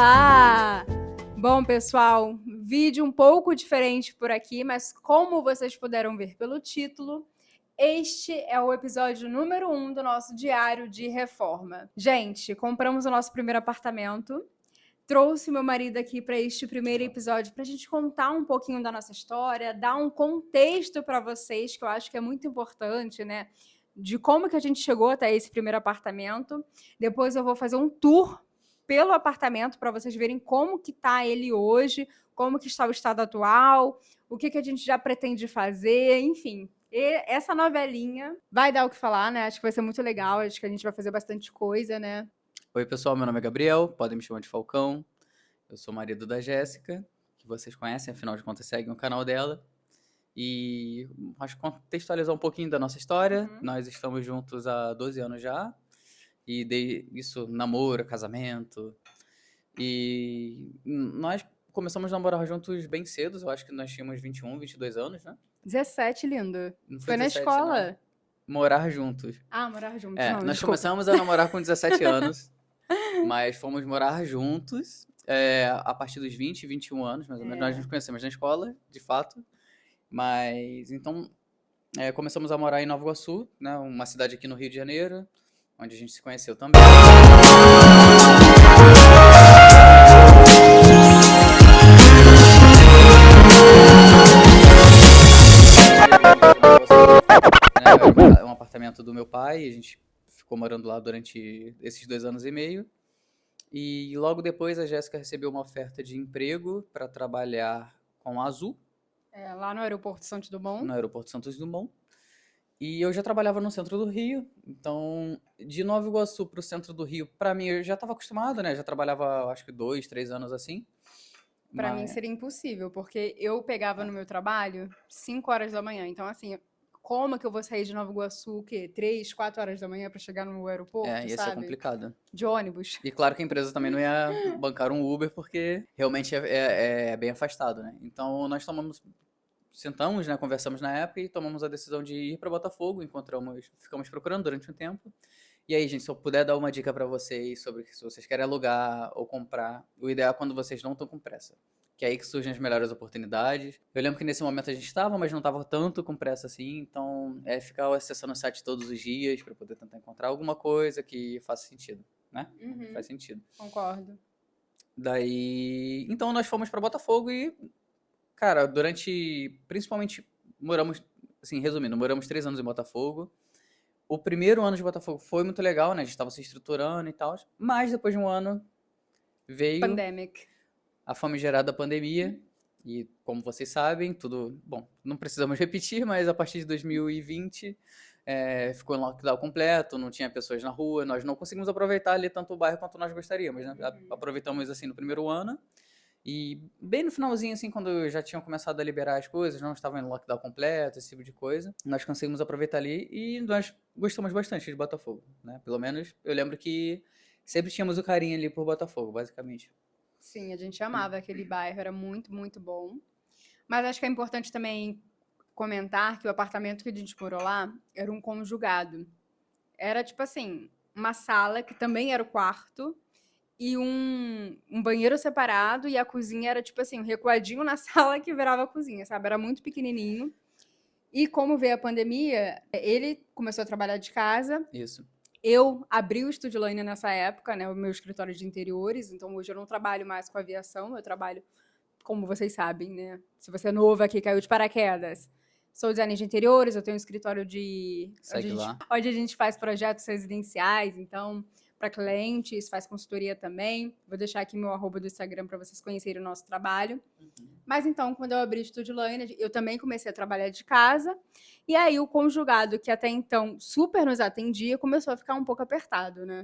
Olá! Bom, pessoal, vídeo um pouco diferente por aqui, mas como vocês puderam ver pelo título, este é o episódio número 1 do nosso diário de reforma. Gente, compramos o nosso primeiro apartamento, trouxe meu marido aqui para este primeiro episódio para a gente contar um pouquinho da nossa história, dar um contexto para vocês, que eu acho que é muito importante, né? De como que a gente chegou até esse primeiro apartamento. Depois eu vou fazer um tour pelo apartamento para vocês verem como que está ele hoje, como que está o estado atual, o que a gente já pretende fazer, enfim. E essa novelinha vai dar o que falar, né? Acho que vai ser muito legal, acho que a gente vai fazer bastante coisa, né? Oi, pessoal, meu nome é Gabriel, podem me chamar de Falcão. Eu sou marido da Jéssica, que vocês conhecem, afinal de contas seguem o canal dela. E acho que contextualizar um pouquinho da nossa história. Nós estamos juntos há 12 anos já. E isso, namoro, casamento. E nós começamos a namorar juntos bem cedo. Eu acho que nós tínhamos 21, 22 anos, né? 17, lindo. Não Foi na 17, escola. não. Morar juntos. Ah, morar juntos. É, Não, nós desculpa. começamos a namorar com 17 anos. Mas fomos morar juntos a partir dos 20, 21 anos, mais ou menos. Nós nos conhecemos na escola, de fato. Mas, então, começamos a morar em Nova Iguaçu, né, uma cidade aqui no Rio de Janeiro, onde a gente se conheceu também. É um apartamento do meu pai, a gente ficou morando lá durante esses 2 anos e meio. E logo depois a Jéssica recebeu uma oferta de emprego para trabalhar com a Azul. Lá no aeroporto Santos Dumont. No aeroporto Santos Dumont. E eu já trabalhava no centro do Rio, então de Nova Iguaçu para o centro do Rio, para mim eu já estava acostumado, né? Já trabalhava acho que 2, 3 anos assim. Para mim seria impossível, porque eu pegava no meu trabalho 5 horas da manhã. Então, assim, como que eu vou sair de Nova Iguaçu, o quê? 3, 4 horas da manhã para chegar no aeroporto, ia ser complicado. De ônibus. E claro que a empresa também não ia bancar um Uber, porque realmente é bem afastado, né? Então nós sentamos, né, conversamos na época e tomamos a decisão de ir para Botafogo, ficamos procurando durante um tempo. E aí, gente, se eu puder dar uma dica para vocês sobre se vocês querem alugar ou comprar, o ideal é quando vocês não estão com pressa, que é aí que surgem as melhores oportunidades. Eu lembro que nesse momento a gente estava, mas não estava tanto com pressa assim, então ficar acessando o site todos os dias para poder tentar encontrar alguma coisa que faça sentido, né? Faz sentido. Concordo. Daí, então nós fomos para Botafogo e, cara, principalmente, moramos, assim, resumindo, moramos 3 anos em Botafogo. O primeiro ano de Botafogo foi muito legal, né? A gente estava se estruturando e tal. Mas depois de um ano veio Pandemic. a famigerada pandemia. E como vocês sabem, bom, não precisamos repetir, mas a partir de 2020 ficou em lockdown completo, não tinha pessoas na rua, nós não conseguimos aproveitar ali tanto o bairro quanto nós gostaríamos, né? Aproveitamos assim no primeiro ano. E bem no finalzinho, assim, quando já tinham começado a liberar as coisas, não estavam em lockdown completo, esse tipo de coisa, nós conseguimos aproveitar ali e nós gostamos bastante de Botafogo, né? Pelo menos eu lembro que sempre tínhamos o carinho ali por Botafogo, basicamente. Sim, a gente amava aquele bairro, era muito, muito bom. Mas acho que é importante também comentar que o apartamento que a gente morou lá era um conjugado. Era tipo assim, uma sala que também era o quarto e um banheiro separado, e a cozinha era tipo assim, um recuadinho na sala que virava a cozinha, sabe? Era muito pequenininho. E como veio a pandemia, ele começou a trabalhar de casa. Isso. Eu abri o Estúdio Lane nessa época, né? O meu escritório de interiores. Então hoje eu não trabalho mais com aviação, eu trabalho, como vocês sabem, né? Se você é novo aqui, caiu de paraquedas. Sou designer de interiores, eu tenho um escritório onde a gente faz projetos residenciais, então, para clientes, faz consultoria também. Vou deixar aqui meu @ do Instagram para vocês conhecerem o nosso trabalho. Mas então, quando eu abri o Estúdio Lane, eu também comecei a trabalhar de casa. E aí o conjugado, que até então super nos atendia, começou a ficar um pouco apertado, né?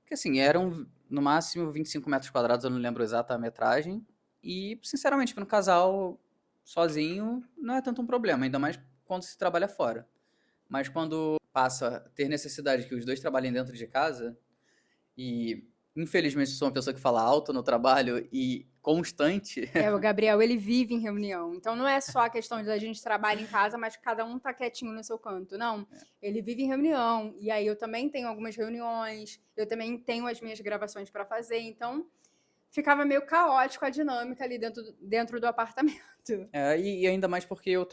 Porque assim, eram no máximo 25 metros quadrados, eu não lembro exata a metragem. E, sinceramente, para um casal sozinho, não é tanto um problema, ainda mais quando se trabalha fora. Mas quando passa a ter necessidade que os dois trabalhem dentro de casa, e infelizmente sou uma pessoa que fala alto no trabalho e constante. O Gabriel, ele vive em reunião. Então não é só a questão de a gente trabalhar em casa, mas cada um tá quietinho no seu canto. Não, ele vive em reunião. E aí eu também tenho algumas reuniões, eu também tenho as minhas gravações para fazer. Então ficava meio caótico a dinâmica ali dentro do apartamento. E ainda mais porque eu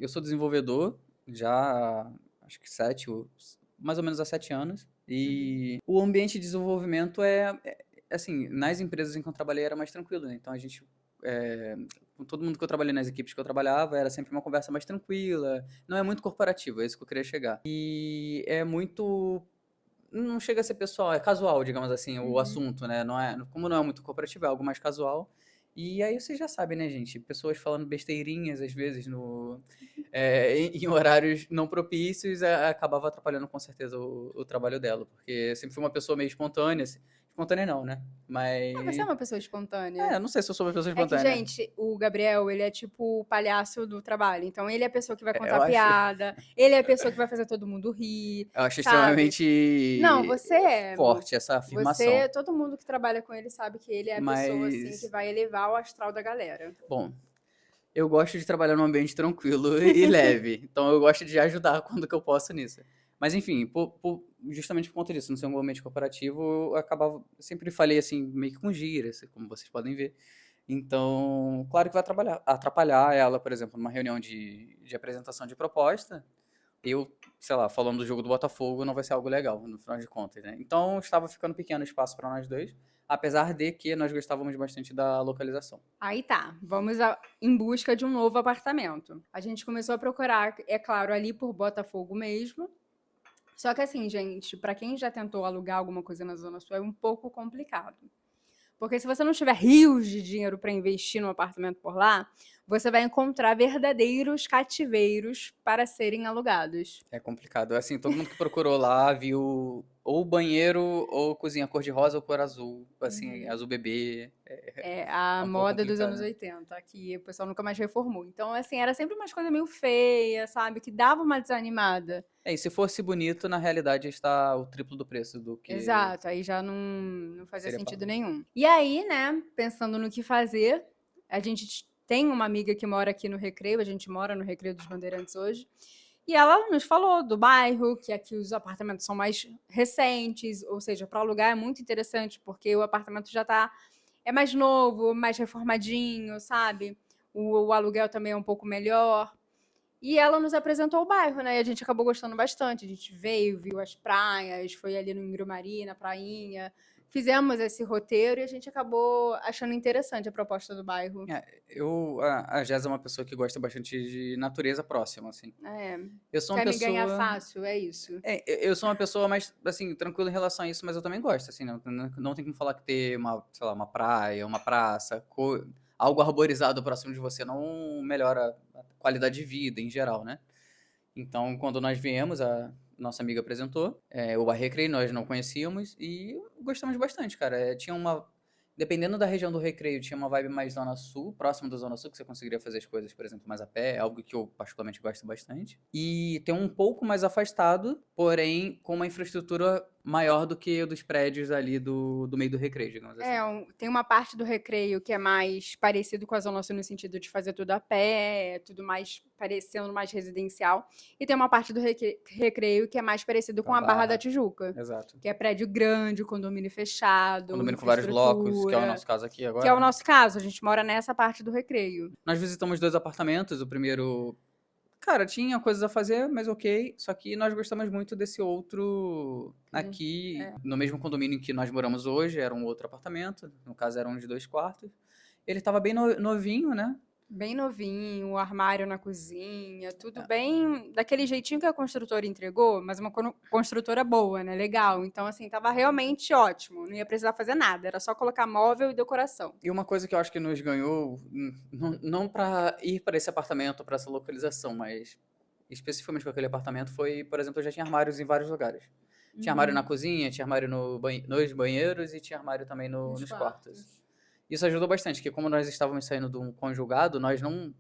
sou desenvolvedor já acho que mais ou menos há 7 anos. E o ambiente de desenvolvimento assim, nas empresas em que eu trabalhei era mais tranquilo, né? Então a gente, com todo mundo que eu trabalhei nas equipes que eu trabalhava, era sempre uma conversa mais tranquila, não é muito corporativo, é isso que eu queria chegar. E é muito, não chega a ser pessoal, é casual, digamos assim, o assunto, né? Como não é muito corporativo, é algo mais casual. E aí vocês já sabem, né, gente? Pessoas falando besteirinhas, às vezes, em horários não propícios, acabava atrapalhando com certeza o trabalho dela. Porque sempre fui uma pessoa meio espontânea, assim. Espontânea não, né? Você é Mas. uma pessoa espontânea. Eu não sei se eu sou uma pessoa É que, espontânea. gente, o Gabriel, ele é tipo o palhaço do trabalho. Então, ele é a pessoa que vai Eu contar acho, piada, ele é a pessoa que vai fazer todo mundo rir, eu acho sabe? Não, extremamente você é, amor. forte essa afirmação. Todo mundo que trabalha com ele sabe que ele é a pessoa, assim, que Mas, vai elevar o astral da galera. bom, eu gosto de trabalhar num ambiente tranquilo e leve. Então eu gosto de ajudar quando que eu posso nisso. Mas enfim, justamente por conta disso, no seu ambiente corporativo, eu sempre falei assim, meio que com gírias, como vocês podem ver. Então, claro que vai atrapalhar ela, por exemplo, numa reunião de apresentação de proposta. Eu, sei lá, falando do jogo do Botafogo, não vai ser algo legal, no final de contas, né? Então, estava ficando pequeno o espaço para nós dois, apesar de que nós gostávamos bastante da localização. Aí tá, em busca de um novo apartamento. A gente começou a procurar, é claro, ali por Botafogo mesmo. Só que assim, gente, para quem já tentou alugar alguma coisa na Zona Sul, é um pouco complicado. Porque se você não tiver rios de dinheiro para investir num apartamento por lá, você vai encontrar verdadeiros cativeiros para serem alugados. É complicado. Assim, todo mundo que procurou lá viu ou banheiro ou cozinha cor-de-rosa ou cor azul. Assim, azul bebê. É a É um pouco moda dos complicado, anos né? 80, que o pessoal nunca mais reformou. Então, assim, era sempre umas coisas meio feias, sabe? Que dava uma desanimada. E se fosse bonito, na realidade está o triplo do preço do que Exato, aí já não fazia seria sentido pago. nenhum. E aí, né, pensando no que fazer, a gente tem uma amiga que mora aqui no Recreio, a gente mora no Recreio dos Bandeirantes hoje, e ela nos falou do bairro, que aqui os apartamentos são mais recentes, ou seja, para alugar é muito interessante, porque o apartamento é mais novo, mais reformadinho, sabe? O aluguel também é um pouco melhor. E ela nos apresentou o bairro, né? E a gente acabou gostando bastante. A gente veio, viu as praias, foi ali no Ingrumari, na prainha. Fizemos esse roteiro e a gente acabou achando interessante a proposta do bairro. A Jéssica é uma pessoa que gosta bastante de natureza próxima, assim. É, Eu sou uma quer me ganhar pessoa. fácil, é isso. Eu sou uma pessoa mais, assim, tranquila em relação a isso, mas eu também gosto, assim, não tem como falar que ter sei lá, uma praia, uma praça, algo arborizado próximo de você não melhora a qualidade de vida em geral, né? Então, quando nós viemos, a nossa amiga apresentou, o Bar Recreio, nós não conhecíamos e gostamos bastante, cara. Dependendo da região do Recreio, tinha uma vibe mais Zona Sul, próximo da Zona Sul, que você conseguiria fazer as coisas, por exemplo, mais a pé, algo que eu particularmente gosto bastante. E tem um pouco mais afastado, porém com uma infraestrutura maior do que o dos prédios ali do meio do Recreio, digamos assim. Tem uma parte do Recreio que é mais parecido com a Zona Sul no sentido de fazer tudo a pé, tudo mais parecendo mais residencial. E tem uma parte do Recreio que é mais parecido com a Barra da Tijuca. Exato. Que é prédio grande, condomínio fechado, Condomínio com vários blocos, que é o nosso caso aqui agora. Que é o nosso caso, a gente mora nessa parte do Recreio. Nós visitamos 2 apartamentos, o primeiro, cara, tinha coisas a fazer, mas ok, só que nós gostamos muito desse outro aqui, no mesmo condomínio em que nós moramos hoje, era um outro apartamento, no caso era um de 2 quartos. Ele tava bem novinho, né? Bem novinho, o armário na cozinha, tudo bem daquele jeitinho que a construtora entregou, mas uma construtora boa, né? Legal. Então, assim, tava realmente ótimo. Não ia precisar fazer nada, era só colocar móvel e decoração. E uma coisa que eu acho que nos ganhou, não para ir para esse apartamento, para essa localização, mas especificamente com aquele apartamento, foi, por exemplo, eu já tinha armários em vários lugares. Tinha armário na cozinha, tinha armário nos banheiros e tinha armário também nos quartos. Isso ajudou bastante, porque como nós estávamos saindo de um conjugado, nós não...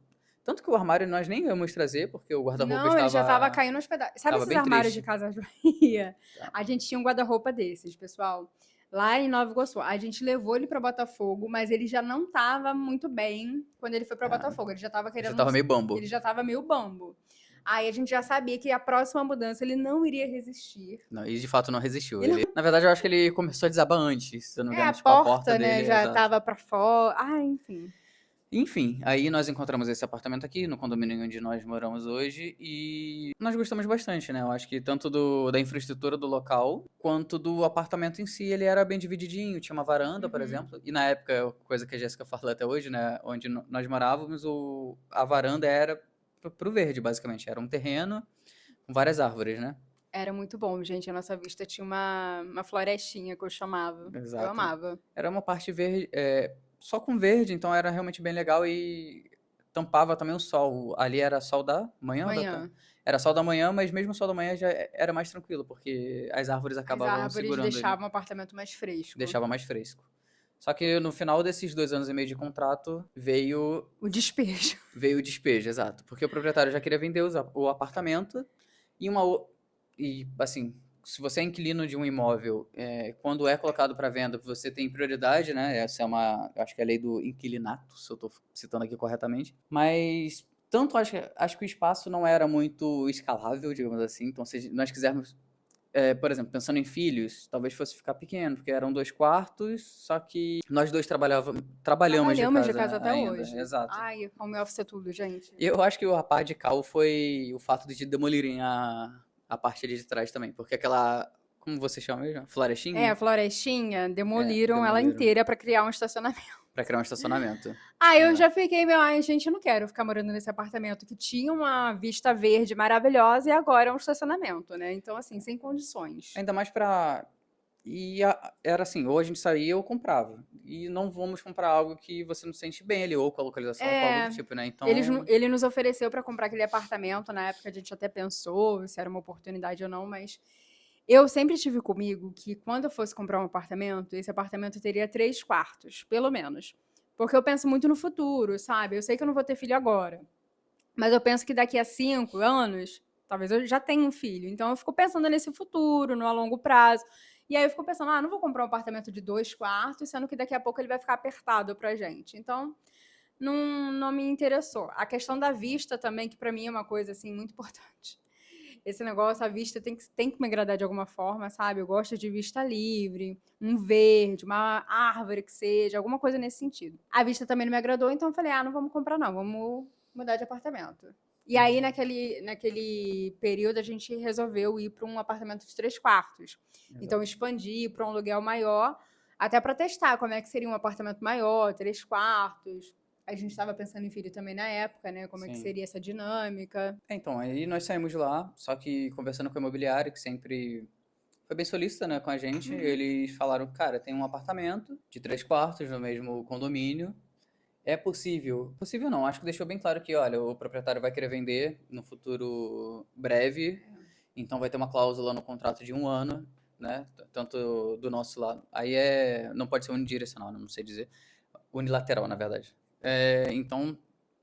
Tanto que o armário nós nem íamos trazer, porque o guarda-roupa estava... Não, ele já estava caindo aos pedaços. Sabe esses armários de Casas Bahia? A gente tinha um guarda-roupa desses, pessoal. Lá em Nova Iguaçu. A gente levou ele para Botafogo, mas ele já não estava muito bem quando ele foi para Botafogo. Ele já estava querendo... Já estava meio bambo. Ele já estava meio bambo. Aí a gente já sabia que a próxima mudança ele não iria resistir. Não, e de fato não resistiu. E não- Na verdade, eu acho que ele começou a desabar antes, se eu não me engano, A tipo, a porta porta, né, dele, já exato. tava pra fora. Ah, enfim. Enfim, aí nós encontramos esse apartamento aqui, no condomínio onde nós moramos hoje, e nós gostamos bastante, né? Eu acho que tanto da infraestrutura do local, quanto do apartamento em si, ele era bem divididinho, tinha uma varanda, por Uhum. exemplo, e na época, coisa que a Jéssica fala até hoje, né? Onde nós morávamos, a varanda era pro verde, basicamente, era um terreno com várias árvores, né? Era muito bom, gente. A nossa vista tinha uma florestinha que eu chamava. Eu Exato. amava. Era uma parte verde, só com verde, então era realmente bem legal e tampava também o sol. Ali era sol da manhã ou da tarde? Manhã. Era sol da manhã, mas mesmo o sol da manhã já era mais tranquilo, porque as árvores As acabavam árvores segurando ali, deixavam o apartamento mais fresco. deixava mais fresco. Só que no final desses 2 anos e meio de contrato, O despejo. veio o despejo, exato. Porque o proprietário já queria vender o apartamento e e assim, se você é inquilino de um imóvel, quando é colocado para venda, você tem prioridade, né? Essa é eu acho que é a lei do inquilinato, se eu estou citando aqui corretamente. Mas tanto acho que o espaço não era muito escalável, digamos assim. Então, se nós quisermos, por exemplo, pensando em filhos, talvez fosse ficar pequeno, porque eram 2 quartos, só que nós dois trabalhamos de Trabalhamos de casa casa até ainda, hoje. exato. Ai, home office é tudo, gente. E eu acho que a pá de cal foi o fato de demolirem a parte ali de trás também, porque aquela, como você chama mesmo? É, a Florestinha? florestinha, demoliram ela Demoliram inteira pra criar um estacionamento. pra criar um estacionamento. Ah, eu Exato. já fiquei meio, ai, gente, eu não quero ficar morando nesse apartamento que tinha uma vista verde maravilhosa e agora é um estacionamento, né? Então, assim, sem condições. Ainda mais pra. Era assim, ou a gente saía ou comprava. E não vamos comprar algo que você não se sente bem ali, ou com a localização, ou com algo do É, tipo, né? Ele, Então, ele nos ofereceu para comprar aquele apartamento. Na época a gente até pensou se era uma oportunidade ou não, mas eu sempre tive comigo que quando eu fosse comprar um apartamento, esse apartamento teria 3 quartos, pelo menos. Porque eu penso muito no futuro, sabe? Eu sei que eu não vou ter filho agora, mas eu penso que daqui a 5 anos, talvez eu já tenha um filho. Então eu fico pensando nesse futuro, no a longo prazo. E aí eu fico pensando, não vou comprar um apartamento de 2 quartos, sendo que daqui a pouco ele vai ficar apertado pra gente. Então, não me interessou. A questão da vista também, que para mim é uma coisa assim muito importante. Esse negócio, a vista tem que me agradar de alguma forma, sabe? Eu gosto de vista livre, um verde, uma árvore que seja, alguma coisa nesse sentido. A vista também não me agradou, então eu falei, não vamos comprar não, vamos mudar de apartamento. E aí, naquele período, a gente resolveu ir para um apartamento de 3 quartos. Então, expandir para um aluguel maior, até para testar como é que seria um apartamento maior, 3 quartos. A gente estava pensando em filho também na época, né? Como é que sim. seria essa dinâmica. Então, aí nós saímos de lá, só que conversando com o imobiliário, que sempre foi bem solícita, né, com a gente, eles falaram, cara, tem um apartamento de 3 quartos no mesmo condomínio, é possível. Possível não, acho que deixou bem claro que, olha, o proprietário vai querer vender no futuro breve, então vai ter uma cláusula no contrato de 1 ano, né? Tanto do nosso lado. Aí não pode ser unidirecional, não sei dizer. Unilateral, na verdade. Então,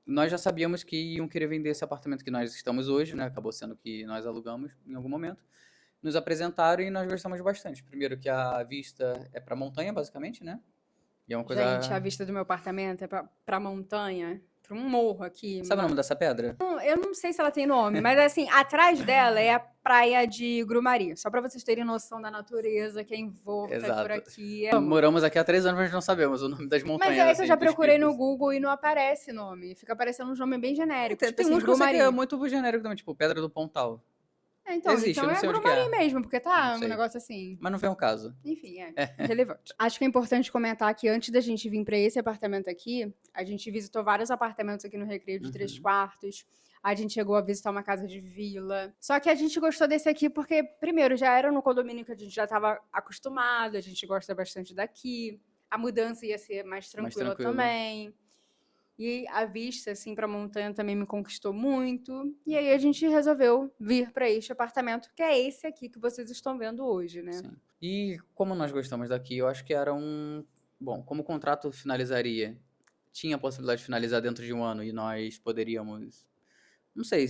nós já sabíamos que iam querer vender esse apartamento que nós estamos hoje, né? Acabou sendo que nós alugamos em algum momento. Nos apresentaram e nós gostamos bastante. Primeiro que a vista é pra montanha, basicamente, né? E é uma Gente, a coisa. vista do meu apartamento é pra montanha, pra um morro aqui. Sabe o nome dessa pedra? Eu não sei se ela tem nome, mas assim, atrás dela é a praia de Grumari. Só pra vocês terem noção da natureza que é envolta por Exato. aqui. Moramos aqui há 3 anos, mas não sabemos o nome das Mas montanhas, é que eu assim, já dos procurei no picos. Google e não aparece nome. Fica aparecendo um nome bem genérico, tipo Tem assim, uns que eu sei que é Grumari. muito genérico também, tipo Pedra do Pontal. Existe, eu Então não é sei onde que Grumari é. mesmo, porque Não tá um sei. negócio assim. Mas não vem ao caso. Enfim, irrelevante. Acho que é importante comentar que antes da gente vir para esse apartamento aqui, a gente visitou vários apartamentos aqui no Recreio de 3 quartos. A gente chegou a visitar uma casa de vila. Só que a gente gostou desse aqui porque, primeiro, já era no condomínio que a gente já estava acostumado, a gente gosta bastante daqui. A mudança ia ser mais tranquila também. E a vista, assim, para a montanha também me conquistou muito. E aí a gente resolveu vir para este apartamento, que é esse aqui que vocês estão vendo hoje, né? Sim. E como nós gostamos daqui, eu acho que era um. Bom, como o contrato finalizaria, tinha a possibilidade de finalizar dentro de 1 ano e nós poderíamos, não sei,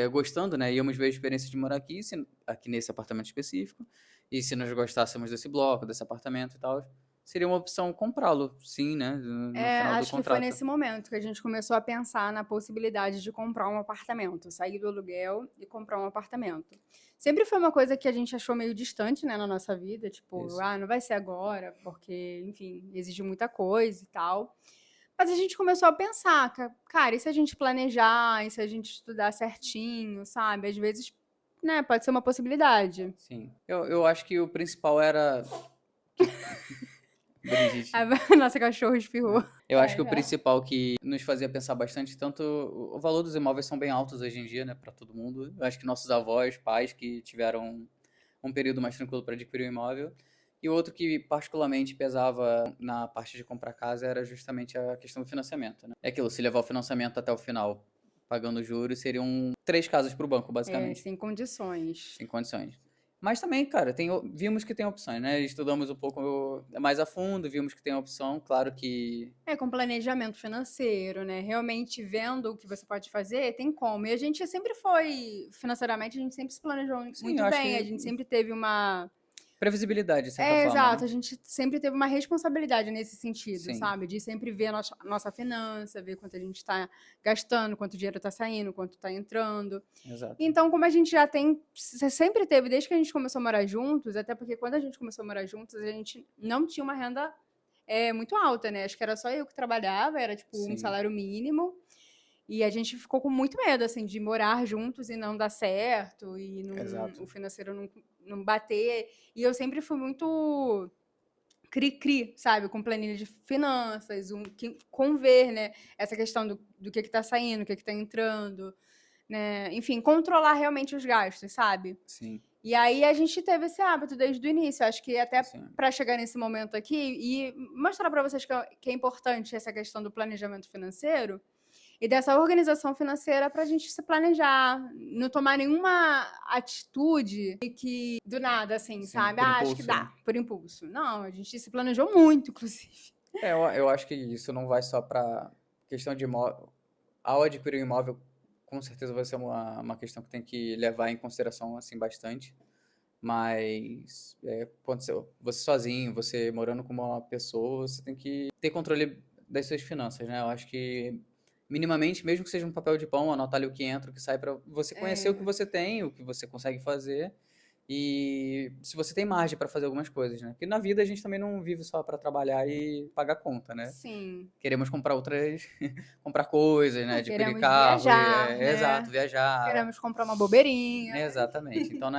gostando, né? Íamos ver a experiência de morar aqui, aqui nesse apartamento específico, e se nós gostássemos desse bloco, desse apartamento e tal, seria uma opção comprá-lo, sim, né? No final do Acho que foi contrato. nesse momento que a gente começou a pensar na possibilidade de comprar um apartamento, sair do aluguel e comprar um apartamento. Sempre foi uma coisa que a gente achou meio distante, né, na nossa vida, tipo, Isso. não vai ser agora, porque, enfim, exige muita coisa e tal. Mas a gente começou a pensar, cara, e se a gente planejar, e se a gente estudar certinho, sabe? Às vezes, né, pode ser uma possibilidade. Sim. Eu acho que o principal era. Brigitte. A nossa cachorra espirrou. Eu acho que o principal que nos fazia pensar bastante, tanto o valor dos imóveis são bem altos hoje em dia, né, para todo mundo. Eu acho que nossos avós, pais que tiveram um período mais tranquilo para adquirir um imóvel. E o outro que particularmente pesava na parte de comprar casa era justamente a questão do financiamento, né? É aquilo, se levar o financiamento até o final pagando juros, seriam 3 casas para o banco, basicamente. Sem condições. Sem condições. Mas também, cara, vimos que tem opções, né? Estudamos um pouco mais a fundo, vimos que tem opção, claro que... Com planejamento financeiro, né? Realmente vendo o que você pode fazer, tem como. E a gente sempre foi, financeiramente, a gente sempre se planejou Sim, muito eu acho bem, a que gente sempre teve uma. previsibilidade, de certa forma, Exato, né? a gente sempre teve uma responsabilidade nesse sentido, Sim, sabe? De sempre ver a nossa finança, ver quanto a gente está gastando, quanto dinheiro está saindo, quanto está entrando. exato. Então, como a gente já tem, sempre teve, desde que a gente começou a morar juntos, até porque quando a gente começou a morar juntos, a gente não tinha uma renda muito alta, né? Acho que era só eu que trabalhava, era tipo um Sim, salário mínimo. E a gente ficou com muito medo, assim, de morar juntos e não dar certo, e exato. o financeiro não bater. E eu sempre fui muito cri-cri, sabe? Com planilha de finanças, conver, né? Essa questão do que está saindo, o que está entrando, né? Enfim, controlar realmente os gastos, sabe? Sim, E aí a gente teve esse hábito desde o início. Acho que até sim. para chegar nesse momento aqui e mostrar para vocês que é importante essa questão do planejamento financeiro e dessa organização financeira para a gente se planejar, não tomar nenhuma atitude que do nada, assim, Sim, sabe? por Acho que impulso, né? dá, por impulso. Não, a gente se planejou muito, inclusive. Eu acho que isso não vai só para questão de imóvel. Ao adquirir um imóvel, com certeza vai ser uma questão que tem que levar em consideração, assim, bastante. Mas, quando você sozinho, você morando com uma pessoa, você tem que ter controle das suas finanças, né? Eu acho que, minimamente, mesmo que seja um papel de pão, anotar ali o que entra, o que sai, para você conhecer o que você tem, o que você consegue fazer. E se você tem margem para fazer algumas coisas, né? Porque na vida a gente também não vive só para trabalhar e pagar conta, né? Sim. Queremos comprar comprar coisas, né? Adquirir Queremos carro, viajar, exato, né? viajar. Queremos comprar uma bobeirinha. Exatamente. Então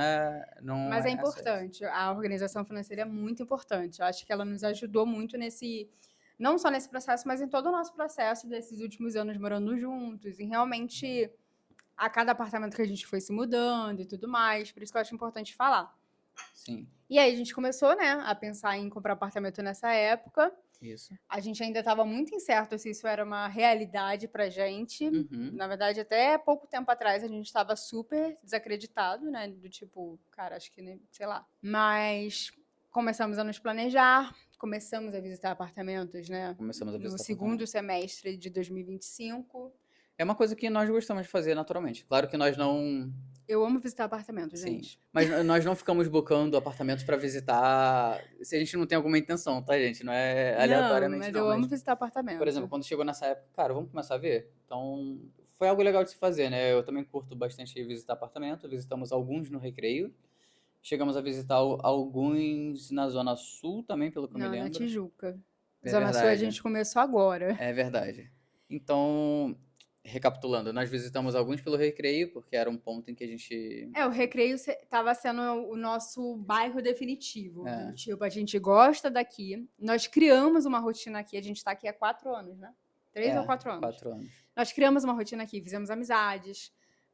não Mas é é só isso. importante. A organização financeira é muito importante. Eu acho que ela nos ajudou muito não só nesse processo, mas em todo o nosso processo desses últimos anos morando juntos, em realmente a cada apartamento que a gente foi se mudando e tudo mais. Por isso que eu acho importante falar. Sim, E aí a gente começou, né, a pensar em comprar apartamento nessa época. isso. A gente ainda estava muito incerto se isso era uma realidade pra gente. Uhum. Na verdade, até pouco tempo atrás a gente estava super desacreditado, né? Do tipo, cara, acho que, sei lá. Mas começamos a nos planejar, começamos a visitar apartamentos, né? Começamos a No visitar segundo apartamento. semestre de 2025. É uma coisa que nós gostamos de fazer naturalmente. Claro que nós não. Eu amo visitar apartamentos, Sim. gente. Mas nós não ficamos buscando apartamentos para visitar se a gente não tem alguma intenção, tá, gente? Não é Não, aleatoriamente, mas não. eu amo Mas, visitar por apartamento. exemplo, quando chegou nessa época, cara, vamos começar a ver? Então, foi algo legal de se fazer, né? Eu também curto bastante visitar apartamento. Visitamos alguns no Recreio. Chegamos a visitar alguns na Zona Sul também, pelo que eu me Não, na lembro. Tijuca. É Zona Sul a verdade. gente começou agora. É verdade. Então, recapitulando, nós visitamos alguns pelo Recreio, porque era um ponto em que a gente. O Recreio estava sendo o nosso bairro definitivo. É, Tipo, a gente gosta daqui. Nós criamos uma rotina aqui. A gente está aqui há 4 anos, né? 3 ou 4 anos. 4 anos. Nós criamos uma rotina aqui, fizemos amizades,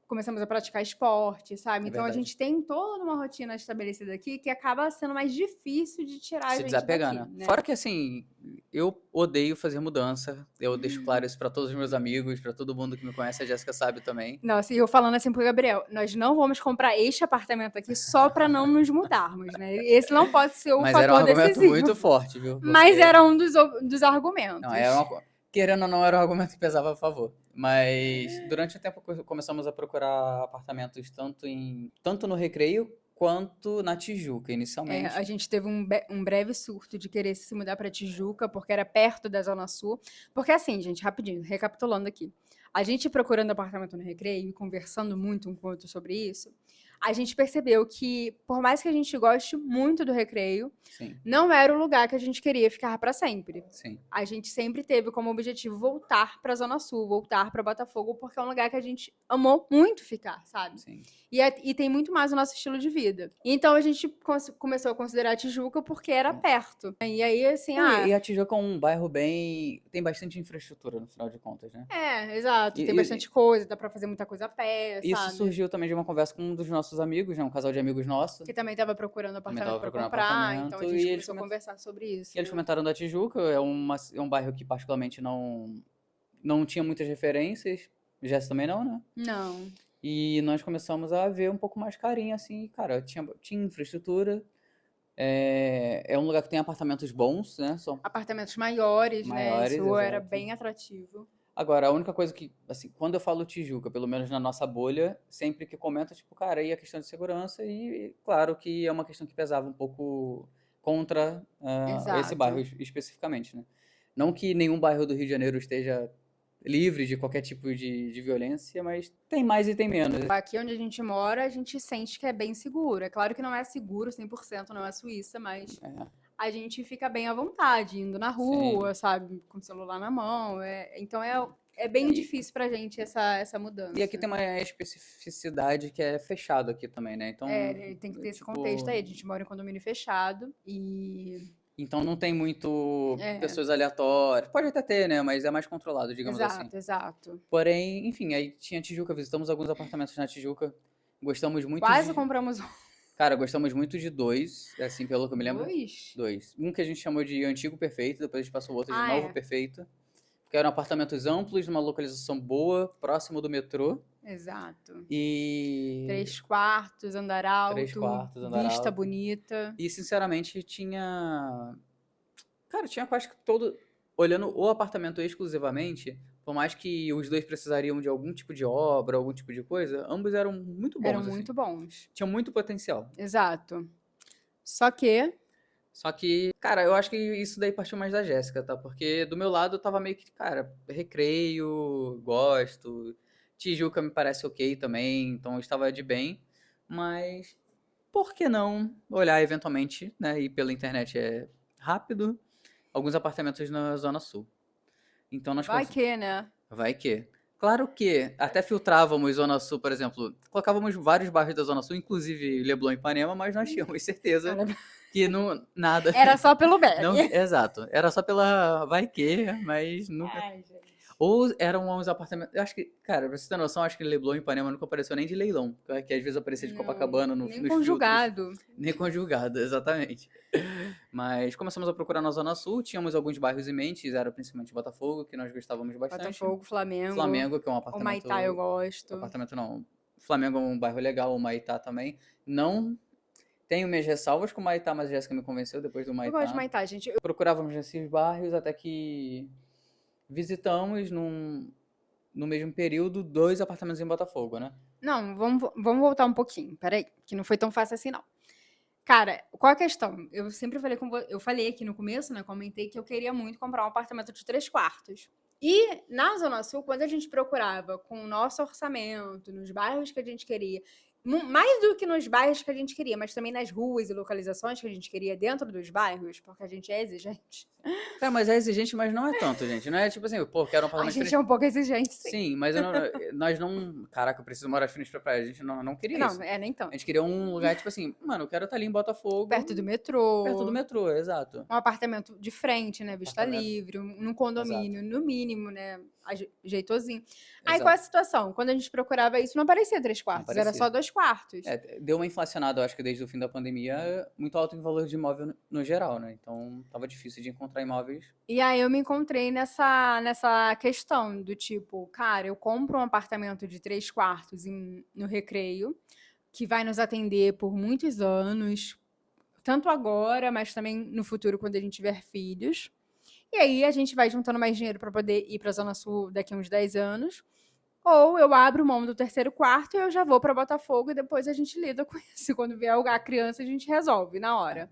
começamos a praticar esporte, sabe? É Então a verdade. gente tem toda uma rotina estabelecida aqui que acaba sendo mais difícil de tirar a Se gente desapegar, daqui, né? né? Fora que, assim, eu odeio fazer mudança. Eu deixo claro isso pra todos os meus amigos, pra todo mundo que me conhece. A Jéssica sabe também. Nossa, e eu falando assim pro Gabriel, nós não vamos comprar este apartamento aqui só para não nos mudarmos, né? Esse não pode ser o Mas era um fator argumento decisivo. muito forte, viu? Mas Porque. era um dos argumentos. Não, querendo ou não, era um argumento que pesava a favor. Mas durante o tempo começamos a procurar apartamentos tanto no Recreio quanto na Tijuca, A inicialmente. gente teve um breve surto de querer se mudar para Tijuca, porque era perto da Zona Sul. Porque assim, gente, rapidinho, recapitulando aqui. A gente procurando apartamento no Recreio e conversando muito um com o outro sobre isso, a gente percebeu que, por mais que a gente goste muito do Recreio, Sim, não era o lugar que a gente queria ficar para sempre. sim, A gente sempre teve como objetivo voltar para a Zona Sul, voltar para Botafogo, porque é um lugar que a gente amou muito ficar, sabe? sim. E tem muito mais o nosso estilo de vida. Então a gente começou a considerar a Tijuca porque era perto. E aí, assim, Não, e a Tijuca é um bairro bem... tem bastante infraestrutura, no final de contas, né? exato, E, tem bastante coisa, dá pra fazer muita coisa a pé, isso sabe? surgiu também de uma conversa com um dos nossos amigos, né? Um casal de amigos nosso. Que também tava procurando Também apartamento tava pra procurando comprar, então a apartamento. gente E eles, começou a conversar sobre isso. eles comentaram da Tijuca. É um bairro que particularmente não tinha muitas referências. Jess também não, né? Não. E nós começamos a ver um pouco mais carinho, assim, cara, tinha infraestrutura, é um lugar que tem apartamentos bons, né, são Apartamentos maiores, né? maiores, Isso era exato. bem atrativo. Agora, a única coisa que, assim, quando eu falo Tijuca, pelo menos na nossa bolha, sempre que comenta, tipo, cara, e a questão de segurança, e claro que é uma questão que pesava um pouco contra esse bairro Exato. especificamente, né. Não que nenhum bairro do Rio de Janeiro esteja livre de qualquer tipo de violência, mas tem mais e tem menos. Aqui onde a gente mora, a gente sente que é bem seguro. É claro que não é seguro 100%, não é Suíça, mas É, a gente fica bem à vontade, indo na sim. rua, sabe? Com o celular na mão. Então é bem E, difícil pra gente essa mudança. e aqui tem uma especificidade que é fechado aqui também, né? Então, Tem que ter esse contexto tipo, aí. A gente mora em condomínio fechado e. então não tem muito É, pessoas aleatórias. Pode até ter, né? Mas é mais controlado, digamos assim. exato, exato. Porém, enfim, aí tinha Tijuca, visitamos alguns apartamentos na Tijuca. Gostamos muito Quase de. compramos Cara, gostamos muito de dois, assim, pelo que eu me lembro. dois. Dois. Um que a gente chamou de Antigo Perfeito, depois a gente passou o outro de Ah, Novo é. Perfeito. Que eram apartamentos amplos, numa localização boa, próximo do metrô. Exato. E 3 quartos, andar 3 quartos, alto, andar vista alto. bonita. E, sinceramente, tinha. Cara, tinha quase que todo. Olhando o apartamento exclusivamente, por mais que os dois precisariam de algum tipo de obra, algum tipo de coisa, ambos eram muito Eram bons, assim. muito bons. Tinham muito potencial. Exato. Só que Só que, cara, eu acho que isso daí partiu mais da Jéssica, tá? Porque do meu lado eu tava meio que, cara, Recreio, gosto. Tijuca me parece ok também, então eu estava de bem. Mas por que não olhar eventualmente, né? E pela internet é rápido, alguns apartamentos na Zona Sul. Então nós vai que, né? vai que. Claro que até filtrávamos Zona Sul, por exemplo, colocávamos vários bairros da Zona Sul, inclusive Leblon e Ipanema, mas nós tínhamos certeza que não, nada. Era só pelo Não, Berry. exato. Era só pela vai que, mas nunca. Ai, gente. Ou eram uns apartamentos. Eu acho que, cara, pra você ter noção, acho que Leblon e Ipanema nunca apareceu nem de leilão. Que às vezes aparecia de Não, Copacabana nem nos filtros. conjugado. Nem conjugado, exatamente. Mas começamos a procurar na Zona Sul, tínhamos alguns bairros em mente, era principalmente Botafogo, que nós gostávamos bastante. Botafogo, Flamengo. Flamengo, que é um O apartamento. Maitá eu gosto. Apartamento não. Flamengo é um bairro legal, o Maitá também. Não tenho minhas ressalvas com o Maitá, mas a Jéssica me convenceu depois do Eu Maitá. gosto de Maitá, gente. Procurávamos nesses bairros até que visitamos no mesmo período 2 apartamentos em Botafogo, né? Não, vamos voltar um pouquinho. Peraí, que não foi tão fácil assim, não. Cara, qual a questão? Eu sempre falei eu falei aqui no começo, né? Comentei que eu queria muito comprar um apartamento de 3 quartos. E na Zona Sul, quando a gente procurava com o nosso orçamento, nos bairros que a gente queria, mais do que nos bairros que a gente queria, mas também nas ruas e localizações que a gente queria dentro dos bairros, porque a gente é exigente. Cara, mas é exigente, mas não é tanto, gente. Não é tipo assim, pô, quero um A apartamento gente frente. é um pouco exigente, sim. Sim, mas nós não. Caraca, eu preciso morar de frente pra praia. A gente não queria Não, isso. nem A tanto. gente queria um lugar, tipo assim, mano, eu quero estar ali em Botafogo. Perto do metrô. Perto do metrô, exato. Um apartamento de frente, né? Vista Apartamento. livre, num condomínio, no mínimo, né? Jeitosinho. Aí Exato. qual é a situação? Quando a gente procurava isso, não aparecia 3 quartos, era aparecia. só 2 quartos. Deu uma inflacionada, eu acho que desde o fim da pandemia, muito alto em valor de imóvel no geral, né? Então tava difícil de encontrar imóveis. E aí eu me encontrei nessa questão do tipo, cara, eu compro um apartamento de 3 quartos no Recreio, que vai nos atender por muitos anos, tanto agora, mas também no futuro, quando a gente tiver filhos. E aí a gente vai juntando mais dinheiro para poder ir para a Zona Sul daqui a uns 10 anos. ou eu abro mão do terceiro quarto e eu já vou para Botafogo e depois a gente lida com isso. Quando vier a criança, a gente resolve na hora.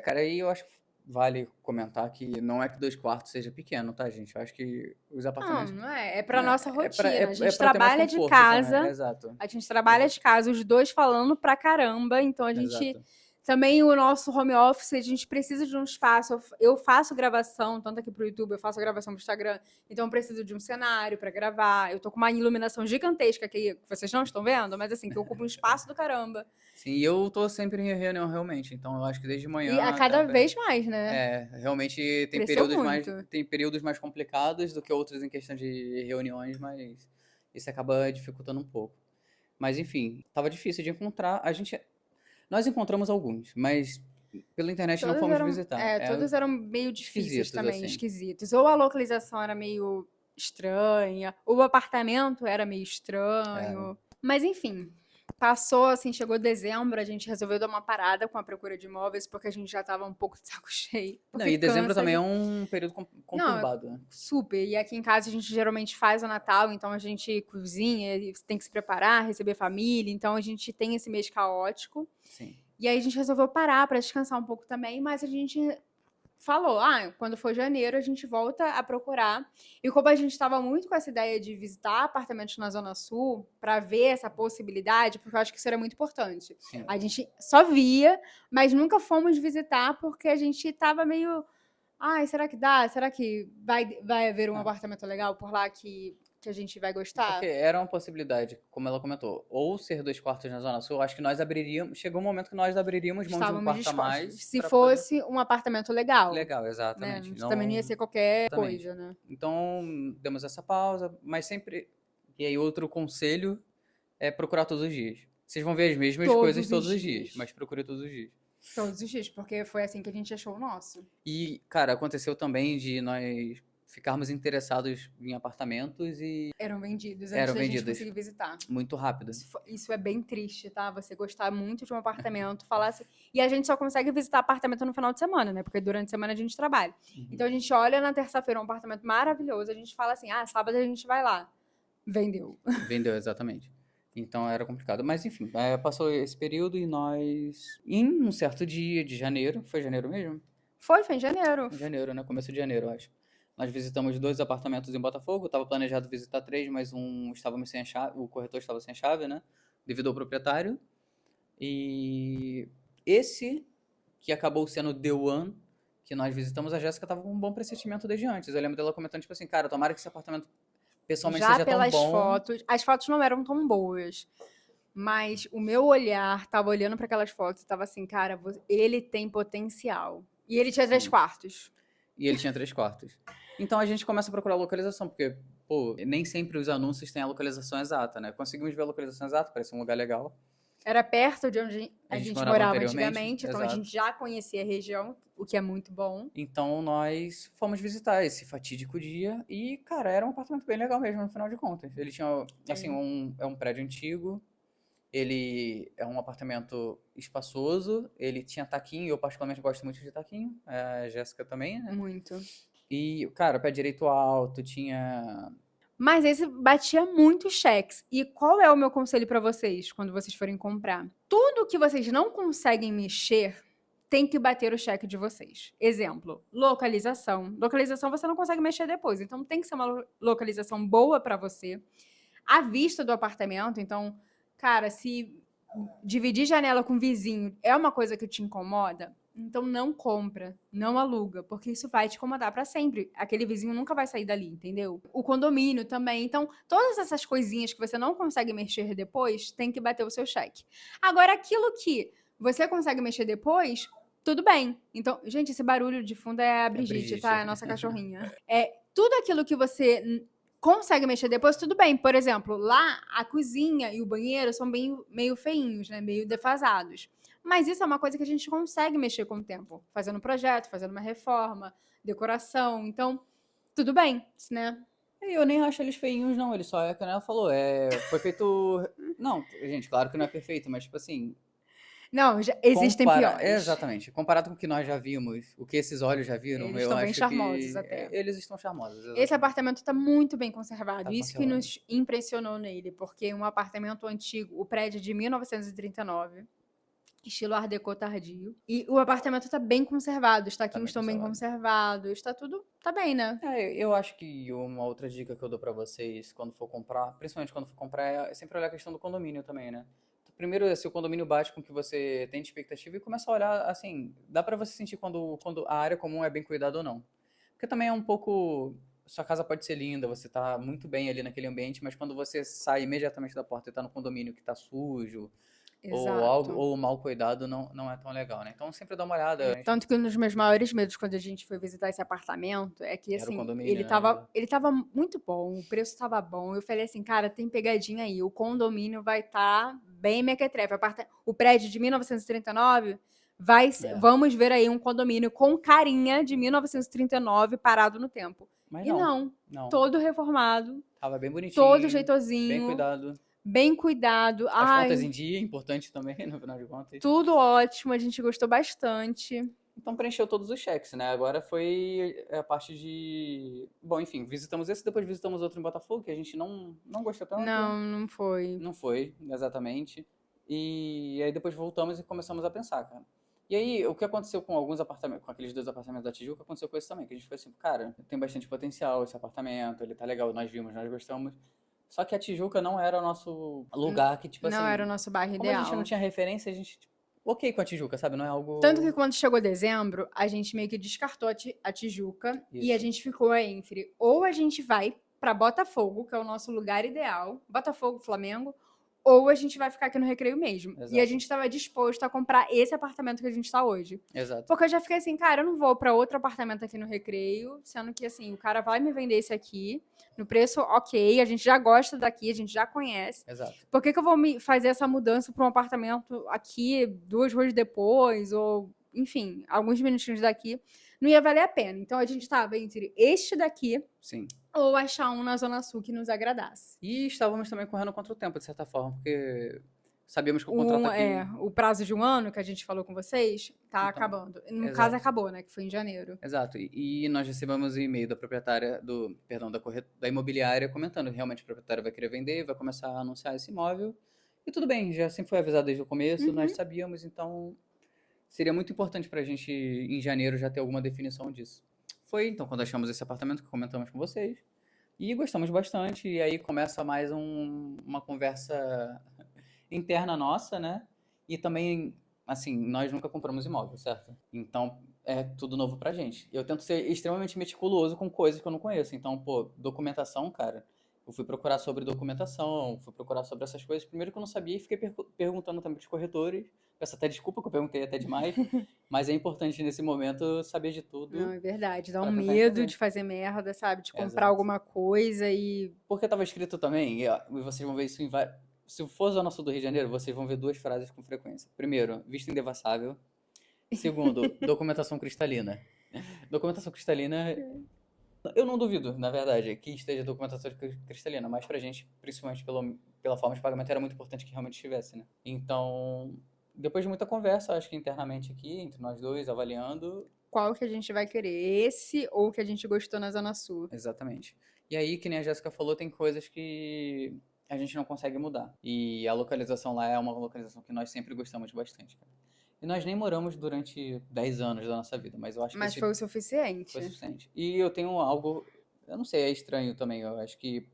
Cara, aí eu acho que vale comentar que não é que 2 quartos seja pequeno, tá, gente? Eu acho que os Não, apartamentos. não é. É para nossa É pra, rotina. A gente pra ter mais trabalha de conforto também. casa, Exato. a gente trabalha de casa, os dois falando pra caramba, então a gente Exato. também o nosso home office, a gente precisa de um espaço. Eu faço gravação, tanto aqui pro YouTube, eu faço gravação pro Instagram, então eu preciso de um cenário pra gravar. Eu tô com uma iluminação gigantesca que vocês não estão vendo, mas assim, que ocupa um espaço do caramba. Sim, e eu tô sempre em reunião realmente, então eu acho que desde manhã E a até cada vez mais, né? realmente Cresceu muito. tem períodos mais complicados do que outros em questão de reuniões, mas isso acaba dificultando um pouco. Mas enfim, tava difícil de encontrar. Nós encontramos alguns, mas pela internet não fomos visitar. Todos eram meio difíceis Esquisitos, também, assim. esquisitos. Ou a localização era meio estranha, ou o apartamento era meio estranho. Mas enfim, passou, assim, chegou dezembro, a gente resolveu dar uma parada com a procura de imóveis, porque a gente já tava um pouco de saco cheio. Não, Porque e dezembro cansa também de- é um período Não, conturbado, né? super. E aqui em casa a gente geralmente faz o Natal, então a gente cozinha, e tem que se preparar, receber família, então a gente tem esse mês caótico. Sim. E aí a gente resolveu parar para descansar um pouco também, mas a gente falou, quando for janeiro a gente volta a procurar. E como a gente estava muito com essa ideia de visitar apartamentos na Zona Sul para ver essa possibilidade, porque eu acho que isso era muito importante. Sim. A gente só via, mas nunca fomos visitar porque a gente estava meio, será que dá? Será que vai haver um apartamento legal por lá que a gente vai gostar? Porque era uma possibilidade, como ela comentou, ou ser 2 quartos na Zona Sul, acho que nós abriríamos. Chegou um momento que nós abriríamos mão de um Estávamos quarto a dispostos. mais. Se pra poder- fosse um apartamento legal. Legal, Né? exatamente. Também não ia ser qualquer Exatamente. coisa, né? Então, demos essa pausa, mas sempre. E aí, outro conselho é procurar todos os dias. Vocês vão ver as mesmas Todos coisas os todos os dias. dias, mas procure todos os dias. Todos os dias, porque foi assim que a gente achou o nosso. E, cara, aconteceu também de nós ficarmos interessados em apartamentos e Eram vendidos antes eram da gente vendidos conseguir visitar. muito rápido. Isso é bem triste, tá? Você gostar muito de um apartamento, falar assim. E a gente só consegue visitar apartamento no final de semana, né? Porque durante a semana a gente trabalha. Então a gente olha na terça-feira um apartamento maravilhoso, a gente fala assim: sábado a gente vai lá. Vendeu. Vendeu, exatamente. Então era complicado. Mas enfim, passou esse período e nós, em um certo dia de janeiro, foi janeiro mesmo? Foi em janeiro. Em janeiro, né? Começo de janeiro, eu acho. Nós visitamos 2 apartamentos em Botafogo. Estava planejado visitar 3, mas um estávamos sem a chave, o corretor estava sem chave, né? Devido ao proprietário. E esse, que acabou sendo The One, que nós visitamos, a Jéssica estava com um bom pressentimento desde antes. Eu lembro dela comentando, tipo assim, cara, tomara que esse apartamento pessoalmente Já seja tão pelas bom. fotos, as fotos não eram tão boas. Mas o meu olhar tava olhando para aquelas fotos e tava assim, cara, ele tem potencial. E ele tinha 3 quartos. E ele tinha 3 quartos. Então a gente começa a procurar localização, porque, pô, nem sempre os anúncios têm a localização exata, né? Conseguimos ver a localização exata, parece um lugar legal. Era perto de onde a gente morava antigamente, então a exato. gente já conhecia a região, o que é muito bom. Então nós fomos visitar esse fatídico dia e, cara, era um apartamento bem legal mesmo, no final de contas. Ele tinha, assim, é um prédio antigo, ele é um apartamento espaçoso, ele tinha taquinho, eu particularmente gosto muito de taquinho, a Jéssica também, né? Muito. E, cara, pé direito alto, tinha... Mas esse batia muitos cheques. E qual é o meu conselho para vocês quando vocês forem comprar? Tudo que vocês não conseguem mexer tem que bater o cheque de vocês. Exemplo, localização. Localização você não consegue mexer depois, então tem que ser uma localização boa para você. A vista do apartamento, então, cara, se dividir janela com vizinho é uma coisa que te incomoda, então não compra, não aluga, porque isso vai te incomodar para sempre. Aquele vizinho nunca vai sair dali, entendeu? O condomínio também. Então, todas essas coisinhas que você não consegue mexer depois, tem que bater o seu cheque. Agora, aquilo que você consegue mexer depois, tudo bem. Então, gente, esse barulho de fundo é a Brigitte, tá? É a nossa cachorrinha. Tudo aquilo que você consegue mexer depois, tudo bem. Por exemplo, lá a cozinha e o banheiro são meio feinhos, né? Meio defasados. Mas isso é uma coisa que a gente consegue mexer com o tempo. Fazendo um projeto, fazendo uma reforma, decoração. Então, tudo bem, né? Eu nem acho eles feinhos, não. Ele só é, como ela falou, foi feito... Não, gente, claro que não é perfeito, mas, tipo assim... Não, existem piores. Exatamente. Comparado com o que nós já vimos, o que esses olhos já viram, Eles eu estão bem acho charmosos que até. eles estão charmosos, Esse exatamente. apartamento está muito bem conservado. Tá Isso que conservado. nos impressionou nele, porque um apartamento antigo, o prédio é de 1939, estilo Art Deco tardio. E o apartamento está bem conservado, os Tá taquinhos bem estão bem conservado. conservados, está tudo, tá bem, né? Eu acho que uma outra dica que eu dou pra vocês quando for comprar, principalmente quando for comprar, é sempre olhar a questão do condomínio também, né? Primeiro, se o condomínio bate com o que você tem de expectativa e começa a olhar, assim, dá pra você sentir quando a área comum é bem cuidada ou não. Porque também é um pouco, sua casa pode ser linda, você tá muito bem ali naquele ambiente, mas quando você sai imediatamente da porta e tá no condomínio que tá sujo, ou algo, Exato. ou mal cuidado, não é tão legal, né? Então sempre dá uma olhada. Tanto que um dos meus maiores medos quando a gente foi visitar esse apartamento é que, Era o assim, condomínio, ele né? tava, ele tava muito bom, o preço tava bom. Eu falei assim, cara, tem pegadinha aí, o condomínio vai estar bem mequetrefe. O prédio de 1939 É. vamos ver aí um condomínio com carinha de 1939 parado no tempo. Mas E não, não. todo reformado, Tava bem todo bonitinho, bem jeitosinho, cuidado. bem cuidado. As contas Ai, em dia, importante também, no final de contas. tudo ótimo, a gente gostou bastante. Então preencheu todos os cheques, né? Agora foi a parte de. Bom, enfim, visitamos esse, depois visitamos outro em Botafogo, que a gente não gostou tanto. Não foi. Não foi, exatamente. E aí depois voltamos e começamos a pensar, cara. E aí, o que aconteceu com alguns apartamentos, com aqueles dois apartamentos da Tijuca, aconteceu com esse também, que a gente foi assim, cara, tem bastante potencial esse apartamento, ele tá legal, nós vimos, nós gostamos. Só que a Tijuca não era o nosso lugar que, tipo Não era o assim, nosso bairro como a gente não ideal. tinha referência, a gente, tipo, ok com a Tijuca, sabe? Não é Tanto que algo. quando chegou dezembro, a gente meio que descartou a Tijuca e a Isso, gente ficou entre ou a gente vai para Botafogo, que é o nosso lugar ideal, Botafogo, Flamengo, ou a gente vai ficar aqui no Recreio mesmo. E a exato, gente estava disposto a comprar esse apartamento que a gente está hoje. exato, Porque eu já fiquei assim, cara, eu não vou para outro apartamento aqui no Recreio, sendo que assim, o cara vai me vender esse aqui no preço ok, a gente já gosta daqui, a gente já conhece. exato. Por que eu vou me fazer essa mudança para um apartamento aqui 2 ruas depois, ou enfim, alguns minutinhos daqui? Não ia valer a pena. Então a gente estava entre este daqui Sim. ou achar um na Zona Sul que nos agradasse. E estávamos também correndo contra o tempo, de certa forma, porque sabíamos que o contrato aqui. O prazo de um ano que a gente falou com vocês tá Então, acabando. No caso, exato. acabou, né? Que foi em janeiro. Exato. E nós recebemos um e-mail da proprietária perdão, da imobiliária comentando que realmente a proprietária vai querer vender, vai começar a anunciar esse imóvel. E tudo bem, já sempre foi avisado desde o começo, nós Uhum. sabíamos, então seria muito importante pra gente em janeiro já ter alguma definição disso. Foi então quando achamos esse apartamento que comentamos com vocês. E gostamos bastante, e aí começa mais uma conversa interna nossa, né? E também, assim, nós nunca compramos imóvel, certo? Então é tudo novo pra gente. Eu tento ser extremamente meticuloso com coisas que eu não conheço. Então, pô, documentação, cara. Eu fui procurar sobre documentação, fui procurar sobre essas coisas. Primeiro que eu não sabia e fiquei perguntando também pros corretores. Peço até desculpa que eu perguntei até demais, mas é importante nesse momento saber de Não, tudo é verdade. Dá um pra tentar medo de entender. fazer merda, sabe? De comprar Exato. alguma coisa e. Porque estava escrito também, e ó, e vocês vão ver isso em vários. Se for Zona Sul do Rio de Janeiro, vocês vão ver duas frases com frequência. Primeiro, visto indevassável. Segundo, documentação cristalina. Documentação cristalina, eu não duvido, na verdade, que esteja documentação cristalina, mas pra gente, principalmente pela forma de pagamento, era muito importante que realmente estivesse, né? Então, depois de muita conversa, acho que internamente aqui, entre nós dois, avaliando, Qual que a gente vai querer? Esse ou o que a gente gostou na Zona Sul? exatamente. E aí, que nem a Jéssica falou, tem coisas que a gente não consegue mudar. E a localização lá é uma localização que nós sempre gostamos bastante, cara. E nós nem moramos durante 10 anos da nossa vida, mas eu acho que Mas esse foi o foi suficiente. suficiente. E eu tenho algo, eu não sei, é estranho também. Eu acho que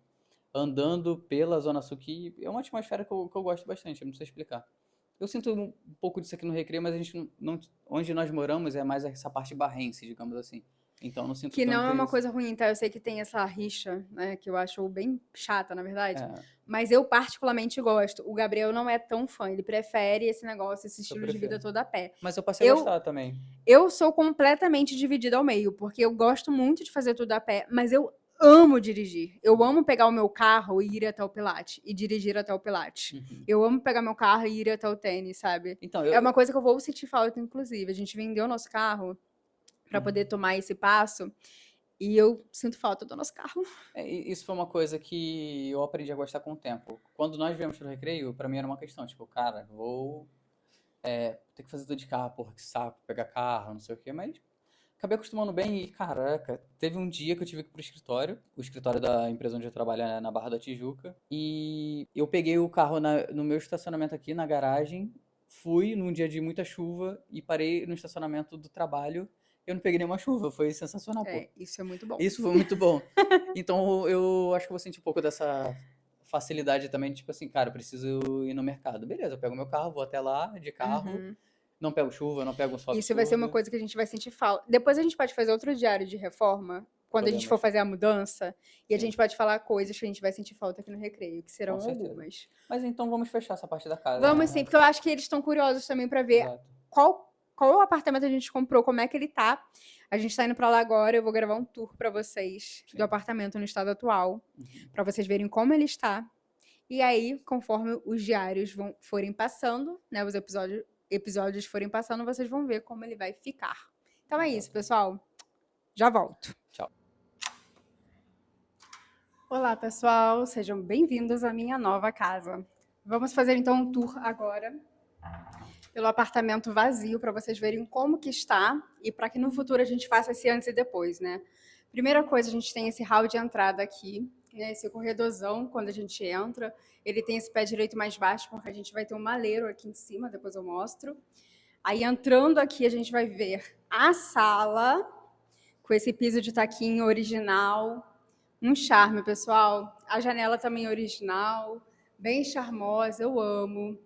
andando pela Zona Sul, que é uma atmosfera que eu gosto bastante, eu não sei explicar. Eu sinto um pouco disso aqui no Recreio, mas a gente onde nós moramos é mais essa parte barrense, digamos assim. Então eu não sinto Que não é tanto uma isso. coisa ruim, tá? Eu sei que tem essa rixa, né? Que eu acho bem chata, na verdade. É, Mas eu particularmente gosto. O Gabriel não é tão fã. Ele prefere esse negócio, esse eu estilo de vida prefiro. todo a pé. Mas eu passei a Eu, gostar também. eu sou completamente dividida ao meio, porque eu gosto muito de fazer tudo a pé, mas eu amo dirigir. Eu amo pegar o meu carro e ir até o Pilates e dirigir até o Pilates. Uhum. Eu amo pegar meu carro e ir até o tênis, sabe? Então, É uma coisa que eu vou sentir falta, inclusive. A gente vendeu nosso carro para uhum. poder tomar esse passo e eu sinto falta do nosso carro. Isso foi uma coisa que eu aprendi a gostar com o tempo. Quando nós viemos pro Recreio, pra mim era uma questão, tipo, cara, vou Ter que fazer tudo de carro, porra, que saco, pegar carro, não sei o quê, mas acabei acostumando bem e, caraca, teve um dia que eu tive que ir pro escritório, o escritório da empresa onde eu trabalho é na Barra da Tijuca, e eu peguei o carro no meu estacionamento aqui, na garagem, fui num dia de muita chuva e parei no estacionamento do trabalho, eu não peguei nenhuma chuva, foi sensacional, pô. Isso é muito bom. Isso foi muito bom. Então eu acho que eu vou sentir um pouco dessa facilidade também, tipo assim, cara, eu preciso ir no mercado. Beleza, eu pego meu carro, vou até lá de carro, não pego chuva, não pego um sol Isso vai ser uma absurdo. coisa que a gente vai sentir falta. Depois a gente pode fazer outro diário de reforma, quando a gente for Podemos. fazer a mudança, e a Sim. gente pode falar coisas que a gente vai sentir falta aqui no Recreio, que serão Com certeza. algumas. Mas então vamos fechar essa parte da casa. Vamos né? sim, porque eu acho que eles estão curiosos também para ver Exato. qual apartamento a gente comprou, como é que ele tá. A gente tá indo para lá agora, eu vou gravar um tour para vocês Sim. do apartamento no estado atual, para vocês verem como ele está. E aí, conforme os diários forem passando, né, os episódios forem passando, vocês vão ver como ele vai ficar. Então é isso, pessoal. Já volto. Tchau. Olá, pessoal. Sejam bem-vindos à minha nova casa. Vamos fazer então um tour agora pelo apartamento vazio para vocês verem como que está e para que no futuro a gente faça esse antes e depois, né? Primeira coisa, a gente tem esse hall de entrada aqui, né? Esse corredorzão quando a gente entra. Ele tem esse pé direito mais baixo porque a gente vai ter um maleiro aqui em cima, depois eu mostro. Aí entrando aqui a gente vai ver a sala com esse piso de taquinho original. Um charme, pessoal. A janela também original, bem charmosa, eu amo.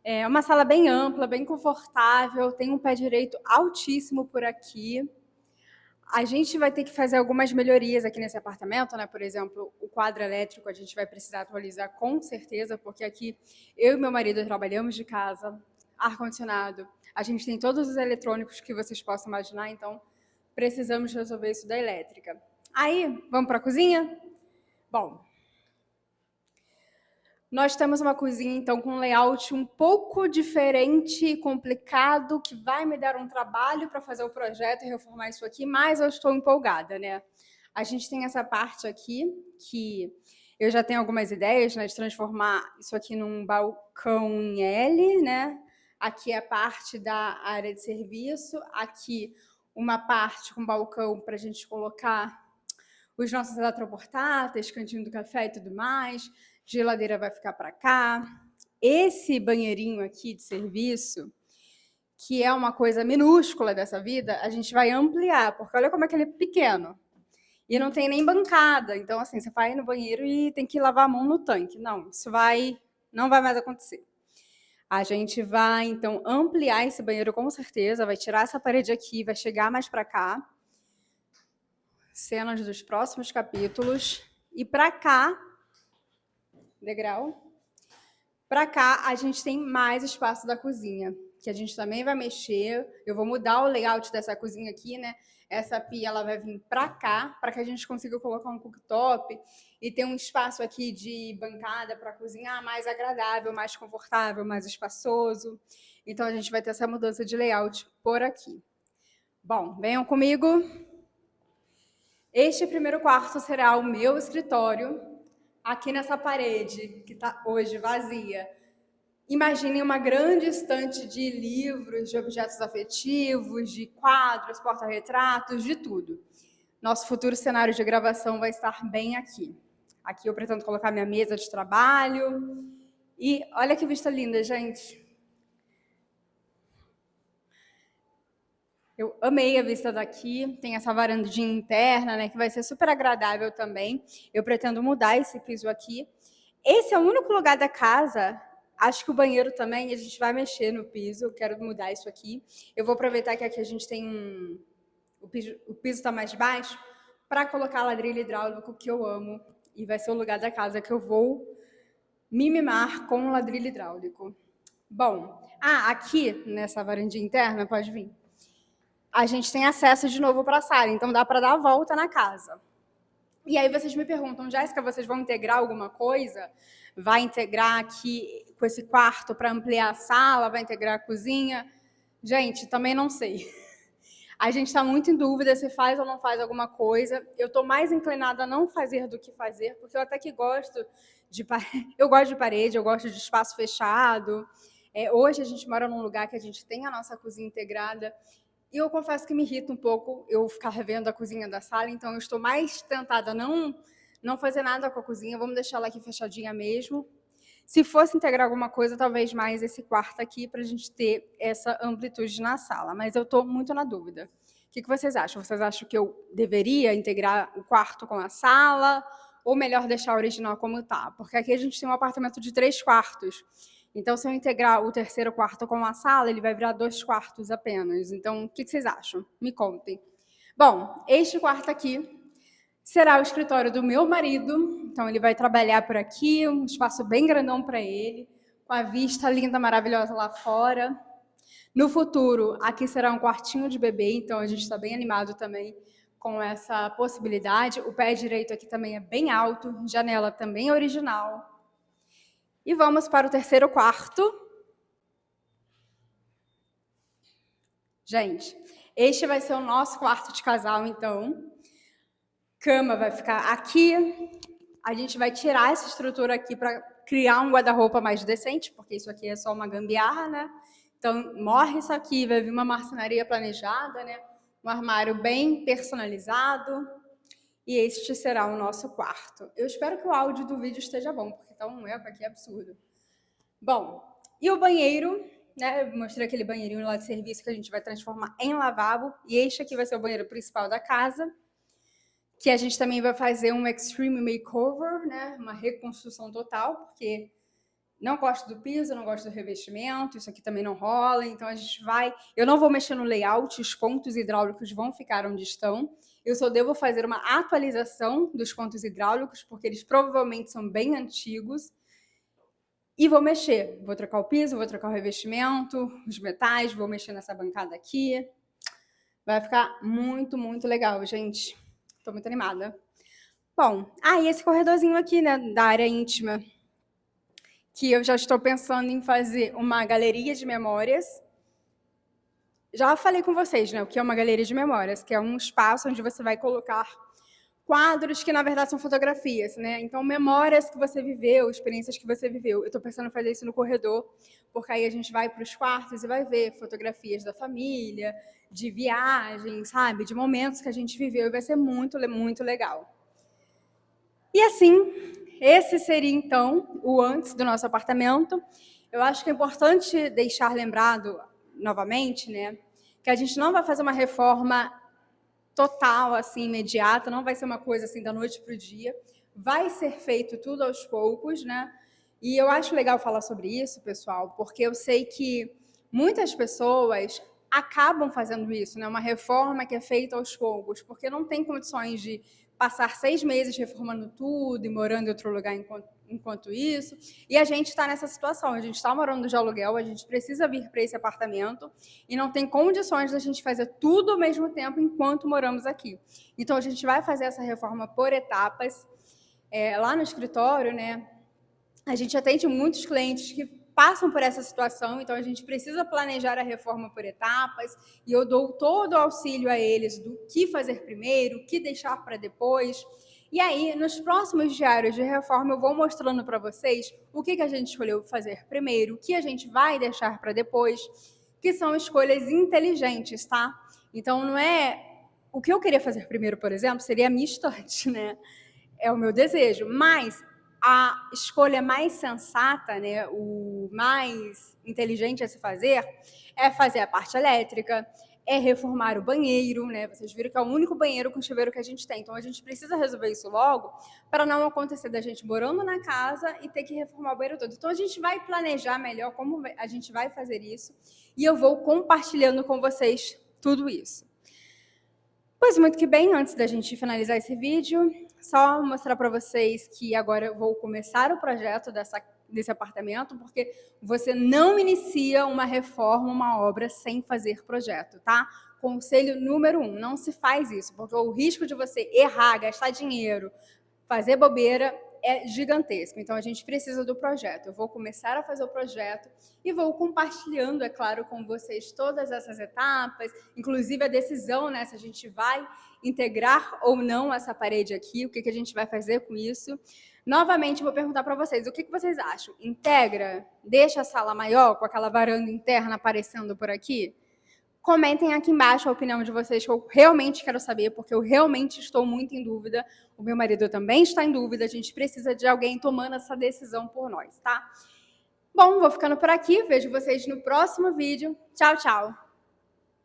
É uma sala bem ampla, bem confortável, tem um pé direito altíssimo por aqui. A gente vai ter que fazer algumas melhorias aqui nesse apartamento, né? Por exemplo, o quadro elétrico a gente vai precisar atualizar com certeza, porque aqui eu e meu marido trabalhamos de casa, ar-condicionado, a gente tem todos os eletrônicos que vocês possam imaginar, então precisamos resolver isso da elétrica. Aí, vamos para a cozinha? Bom, nós temos uma cozinha, então, com um layout um pouco diferente e complicado, que vai me dar um trabalho para fazer o projeto e reformar isso aqui, mas eu estou empolgada, né? A gente tem essa parte aqui, que eu já tenho algumas ideias, né, de transformar isso aqui num balcão em L, né? Aqui é a parte da área de serviço, aqui uma parte com balcão para a gente colocar os nossos eletroportáteis, cantinho do café e tudo mais. Geladeira vai ficar para cá. Esse banheirinho aqui de serviço, que é uma coisa minúscula dessa vida, a gente vai ampliar, porque olha como é que ele é pequeno. E não tem nem bancada. Então, assim, você vai no banheiro e tem que lavar a mão no tanque. Não, isso não vai mais acontecer. A gente vai, então, ampliar esse banheiro com certeza, vai tirar essa parede aqui, vai chegar mais para cá. Cenas dos próximos capítulos. E para cá, degrau, para cá a gente tem mais espaço da cozinha, que a gente também vai mexer. Eu vou mudar o layout dessa cozinha aqui, né? Essa pia ela vai vir para cá, para que a gente consiga colocar um cooktop e ter um espaço aqui de bancada para cozinhar mais agradável, mais confortável, mais espaçoso. Então a gente vai ter essa mudança de layout por aqui. Bom, venham comigo. Este primeiro quarto será o meu escritório. Aqui nessa parede, que está hoje vazia, imaginem uma grande estante de livros, de objetos afetivos, de quadros, porta-retratos, de tudo. Nosso futuro cenário de gravação vai estar bem aqui. Aqui eu pretendo colocar minha mesa de trabalho. E olha que vista linda, gente. Eu amei a vista daqui, tem essa varandinha interna, né, que vai ser super agradável também. Eu pretendo mudar esse piso aqui. Esse é o único lugar da casa, acho que o banheiro também, a gente vai mexer no piso, eu quero mudar isso aqui. Eu vou aproveitar que aqui a gente tem o piso está mais baixo, para colocar ladrilho hidráulico, que eu amo, e vai ser o lugar da casa que eu vou me mimar com o ladrilho hidráulico. Bom, aqui nessa varandinha interna, pode vir, a gente tem acesso de novo para a sala, então dá para dar a volta na casa. E aí vocês me perguntam, Jéssica, vocês vão integrar alguma coisa? Vai integrar aqui com esse quarto para ampliar a sala? Vai integrar a cozinha? Gente, também não sei. A gente está muito em dúvida se faz ou não faz alguma coisa. Eu estou mais inclinada a não fazer do que fazer, porque eu até que gosto de parede, eu gosto de espaço fechado. Hoje a gente mora num lugar que a gente tem a nossa cozinha integrada, e eu confesso que me irrita um pouco eu ficar revendo a cozinha da sala, então eu estou mais tentada a não fazer nada com a cozinha, vamos deixar ela aqui fechadinha mesmo. Se fosse integrar alguma coisa, talvez mais esse quarto aqui, para a gente ter essa amplitude na sala, mas eu estou muito na dúvida. O que vocês acham? Vocês acham que eu deveria integrar o quarto com a sala, ou melhor deixar a original como está? Porque aqui a gente tem um apartamento de 3 quartos, então se eu integrar o terceiro quarto com a sala, ele vai virar 2 quartos apenas. Então, o que vocês acham? Me contem. Bom, este quarto aqui será o escritório do meu marido, então ele vai trabalhar por aqui, um espaço bem grandão para ele, com a vista linda, maravilhosa lá fora. No futuro, aqui será um quartinho de bebê, então a gente está bem animado também com essa possibilidade. O pé direito aqui também é bem alto, janela também original. E vamos para o terceiro quarto. Gente, este vai ser o nosso quarto de casal, então. Cama vai ficar aqui. A gente vai tirar essa estrutura aqui para criar um guarda-roupa mais decente, porque isso aqui é só uma gambiarra, né? Então, morre isso aqui, vai vir uma marcenaria planejada, né? Um armário bem personalizado. E este será o nosso quarto. Eu espero que o áudio do vídeo esteja bom, porque tá um eco aqui absurdo. Bom, e o banheiro, né? Eu mostrei aquele banheirinho lá de serviço que a gente vai transformar em lavabo. E este aqui vai ser o banheiro principal da casa, que a gente também vai fazer um extreme makeover, né? Uma reconstrução total, porque não gosto do piso, não gosto do revestimento, isso aqui também não rola, então a gente vai... Eu não vou mexer no layout, os pontos hidráulicos vão ficar onde estão, eu só devo fazer uma atualização dos pontos hidráulicos, porque eles provavelmente são bem antigos, e vou mexer, vou trocar o piso, vou trocar o revestimento, os metais, vou mexer nessa bancada aqui, vai ficar muito, muito legal, gente. Estou muito animada. Bom, e esse corredorzinho aqui, né, da área íntima, que eu já estou pensando em fazer uma galeria de memórias. Já falei com vocês, né, o que é uma galeria de memórias, que é um espaço onde você vai colocar quadros que, na verdade, são fotografias, né? Então, memórias que você viveu, experiências que você viveu. Eu estou pensando em fazer isso no corredor, porque aí a gente vai para os quartos e vai ver fotografias da família, de viagens, sabe? De momentos que a gente viveu, e vai ser muito, muito legal. E assim, esse seria, então, o antes do nosso apartamento. Eu acho que é importante deixar lembrado, novamente, né, que a gente não vai fazer uma reforma total, assim, imediata, não vai ser uma coisa assim da noite para o dia, vai ser feito tudo aos poucos, né? E eu acho legal falar sobre isso, pessoal, porque eu sei que muitas pessoas acabam fazendo isso, né? Uma reforma que é feita aos poucos, porque não tem condições de passar 6 meses reformando tudo e morando em outro lugar enquanto isso. E a gente está nessa situação, a gente está morando de aluguel, a gente precisa vir para esse apartamento e não tem condições da gente fazer tudo ao mesmo tempo enquanto moramos aqui. Então, a gente vai fazer essa reforma por etapas. Lá no escritório, né, a gente atende muitos clientes que passam por essa situação, então a gente precisa planejar a reforma por etapas, e eu dou todo o auxílio a eles do que fazer primeiro, o que deixar para depois. E aí, nos próximos diários de reforma, eu vou mostrando para vocês o que a gente escolheu fazer primeiro, o que a gente vai deixar para depois, que são escolhas inteligentes, tá? Então, não é... O que eu queria fazer primeiro, por exemplo, seria a minha estante, né? É o meu desejo, mas a escolha mais sensata, né, o mais inteligente a se fazer, é fazer a parte elétrica, é reformar o banheiro, né? Vocês viram que é o único banheiro com chuveiro que a gente tem, então a gente precisa resolver isso logo, para não acontecer da gente morando na casa e ter que reformar o banheiro todo. Então a gente vai planejar melhor como a gente vai fazer isso, e eu vou compartilhando com vocês tudo isso. Pois muito que bem, antes da gente finalizar esse vídeo, só mostrar para vocês que agora eu vou começar o projeto desse apartamento, porque você não inicia uma reforma, uma obra, sem fazer projeto, tá? Conselho número 1, não se faz isso, porque o risco de você errar, gastar dinheiro, fazer bobeira é gigantesco, então a gente precisa do projeto. Eu vou começar a fazer o projeto e vou compartilhando, é claro, com vocês todas essas etapas, inclusive a decisão, né, se a gente vai integrar ou não essa parede aqui, o que a gente vai fazer com isso. Novamente, vou perguntar para vocês, o que vocês acham? Integra? Deixa a sala maior, com aquela varanda interna aparecendo por aqui? Comentem aqui embaixo a opinião de vocês, que eu realmente quero saber, porque eu realmente estou muito em dúvida. O meu marido também está em dúvida, a gente precisa de alguém tomando essa decisão por nós, tá? Bom, vou ficando por aqui, vejo vocês no próximo vídeo. Tchau, tchau!